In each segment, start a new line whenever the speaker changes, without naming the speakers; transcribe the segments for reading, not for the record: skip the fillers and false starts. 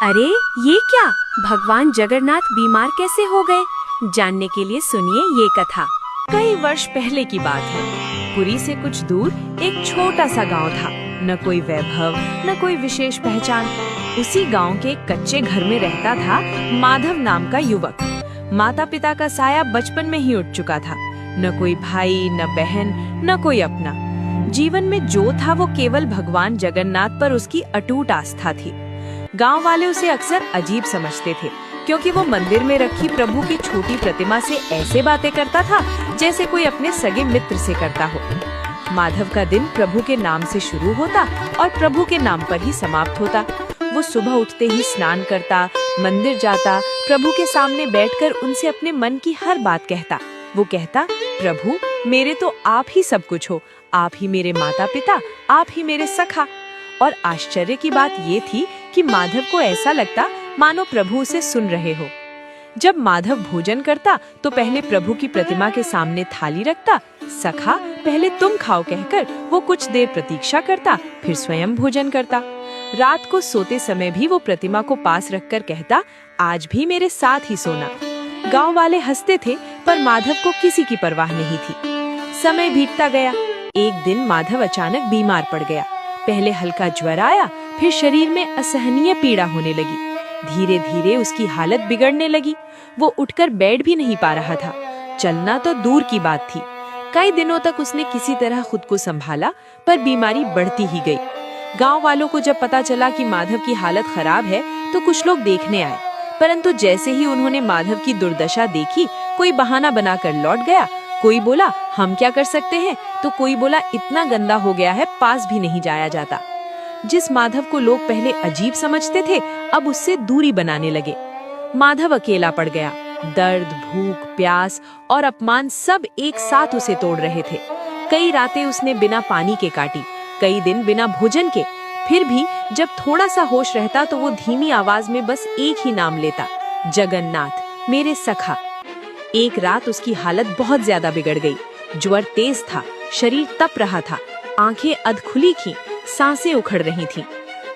अरे ये क्या, भगवान जगन्नाथ बीमार कैसे हो गए? जानने के लिए सुनिए ये कथा।
कई वर्ष पहले की बात है। पुरी से कुछ दूर एक छोटा सा गांव था। न कोई वैभव, न कोई विशेष पहचान। उसी गांव के एक कच्चे घर में रहता था माधव नाम का युवक। माता पिता का साया बचपन में ही उठ चुका था। न कोई भाई, न बहन, न कोई अपना। जीवन में जो था वो केवल भगवान जगन्नाथ पर उसकी अटूट आस्था थी। गांव वाले उसे अक्सर अजीब समझते थे, क्योंकि वो मंदिर में रखी प्रभु की छोटी प्रतिमा से ऐसे बातें करता था जैसे कोई अपने सगे मित्र से करता हो। माधव का दिन प्रभु के नाम से शुरू होता और प्रभु के नाम पर ही समाप्त होता। वो सुबह उठते ही स्नान करता, मंदिर जाता, प्रभु के सामने बैठकर उनसे अपने मन की हर बात कहता। वो कहता, प्रभु मेरे तो आप ही सब कुछ हो, आप ही मेरे माता पिता, आप ही मेरे सखा। और आश्चर्य की बात ये थी कि माधव को ऐसा लगता मानो प्रभु उसे सुन रहे हो। जब माधव भोजन करता तो पहले प्रभु की प्रतिमा के सामने थाली रखता। सखा पहले तुम खाओ कहकर वो कुछ देर प्रतीक्षा करता, फिर स्वयं भोजन करता। रात को सोते समय भी वो प्रतिमा को पास रखकर कहता, आज भी मेरे साथ ही सोना। गांव वाले हंसते थे, पर माधव को किसी की परवाह नहीं थी। समय बीतता गया। एक दिन माधव अचानक बीमार पड़ गया। पहले हल्का ज्वर आया, फिर शरीर में असहनीय पीड़ा होने लगी। धीरे धीरे उसकी हालत बिगड़ने लगी। वो उठकर बैठ भी नहीं पा रहा था। चलना तो दूर की बात थी। कई दिनों तक उसने किसी तरह खुद को संभाला, पर बीमारी बढ़ती ही गई। गांव वालों को जब पता चला कि माधव की हालत खराब है, तो कुछ लोग देखने आए। परंतु जैसे ही उन्होंने माधव की दुर्दशा देखी, कोई बहाना बनाकर लौट गया। कोई बोला हम क्या कर सकते हैं, तो कोई बोला इतना गंदा हो गया है, पास भी नहीं जाया जाता। जिस माधव को लोग पहले अजीब समझते थे, अब उससे दूरी बनाने लगे। माधव अकेला पड़ गया। दर्द, भूख, प्यास और अपमान सब एक साथ उसे तोड़ रहे थे। कई रातें उसने बिना पानी के काटी, कई दिन बिना भोजन के। फिर भी जब थोड़ा सा होश रहता तो वो धीमी आवाज में बस एक ही नाम लेता, जगन्नाथ मेरे सखा। एक रात उसकी हालत बहुत ज्यादा बिगड़ गई। ज्वर तेज था, शरीर तप रहा था, आंखें अधखुली थीं, सांसें उखड़ रही थीं।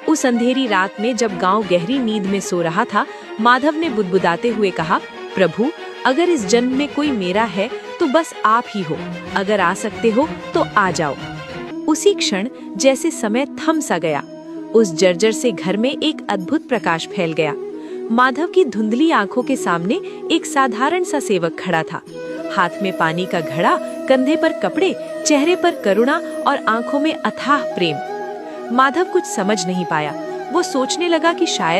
उस अंधेरी रात में जब गांव गहरी नींद में सो रहा था, माधव ने बुदबुदाते हुए कहा, प्रभु अगर इस जन्म में कोई मेरा है तो बस आप ही हो। अगर आ सकते हो तो आ जाओ। उसी क्षण जैसे समय थम सा गया। उस जर्जर से घर में एक अद्भुत प्रकाश फैल गया। माधव की धुंधली आंखों के सामने एक साधारण सा सेवक खड़ा था। हाथ में पानी का घड़ा, कंधे पर कपड़े, चेहरे पर करुणा और आंखों में अथाह प्रेम। माधव कुछ समझ नहीं पाया। वो सोचने लगा कि शायद